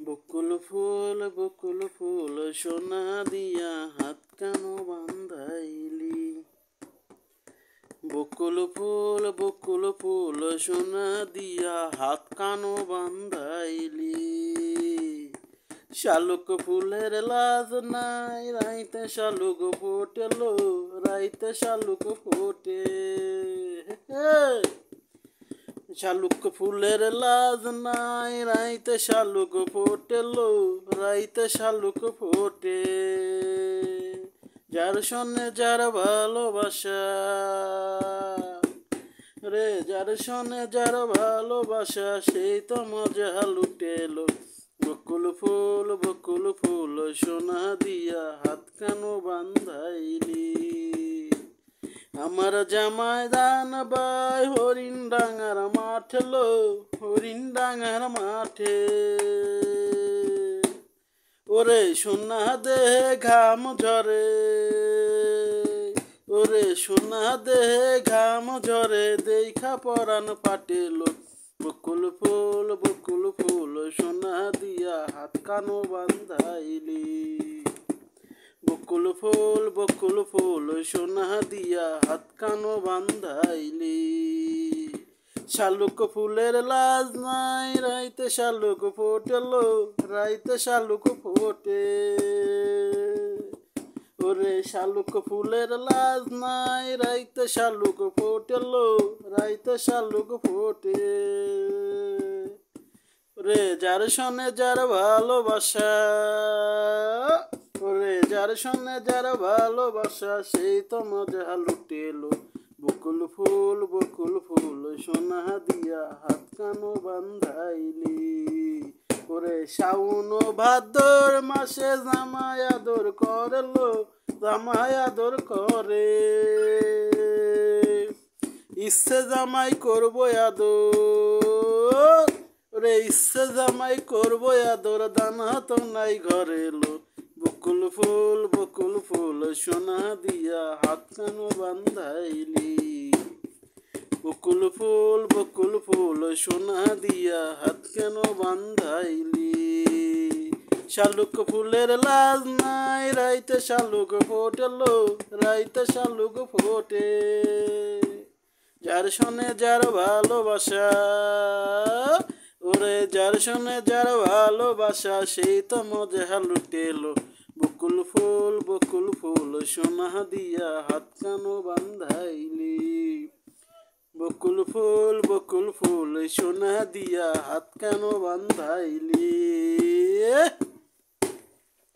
বকুল ফুল সোনা দিয়া হাত কেন বান্ধাইলি। বকুল ফুল সোনা দিয়া হাত কেন বান্ধাইলি। শালুক ফুলের লাজ নাই রাইতে শালুক ফোটেলো, রাইতে শালুক ফোটে। শালুক ফুলের লাজ নাই রাইতে শালুক ফোটেলো, রাইতে শালুক ফোটে। যার সনে যার ভালোবাসা রে, যার সনে যার ভালোবাসা সেই তো মজা লুটেলো। বকুল ফুল সোনা দিয়া হাত কেন বান্ধাইলি। আমার জামাই দান বাই হরিণ ডাঙার মাঠে লো, হরিণ ডাঙার মাঠে। ওরে সোনা দেহে ঘাম ঝরে, ওরে সোনা দেহে ঘাম ঝরে, দেখা পরাণ পাটেলো। বকুল ফুল সোনা দিয়া হাত কানো বান্ধাইলি। বকুল ফুল সোনা দিয়া হাত কানো বান্ধাইলি। শালুক ফুলের লাজ নাই রাইতে শালুক ফোটেলো, রাইতে শালুক ফোটে। ওরে শালুক ফুলের লাজ নাই রাইতে শালুক ফোটেলো, রাইতে শালুক ফোটে। রে যার সনে যার ভালোবাসা, ওরে যার সনে যার ভালোবাসা সেই তো মজা লুটেলো। বকুল ফুল সোনা দিয়া হাত কানো বান্ধাইলি। ওরে শাওন ভাদ্র মাসে জামাই আদর করলো, জামাই আদর করে। ইচ্ছে জামাই করবো আদর, ওরে ইচ্ছে জামাই করবো আদর, দানা তো নাই ঘরে এলো। বকুল ফুল সোনা দিয়া হাত কেন বান্ধাইলি। বকুল ফুল সোনা দিয়া হাত কেন বান্ধাইলি। শালুক ফুলের লাজ নাই রাইতে শালুক ফোটেলো, রাইতে শালুক ফোটে। যার সনে যার ভালোবাসা, ওরে যার সনে যার ভালোবাসা সেই তো মজা লুটেলো। বকুল ফুল সোনা দিয়া হাত কানো বান্ধাইলি। বকুল ফুল সোনা দিয়া হাত কেন বান্ধাইলি।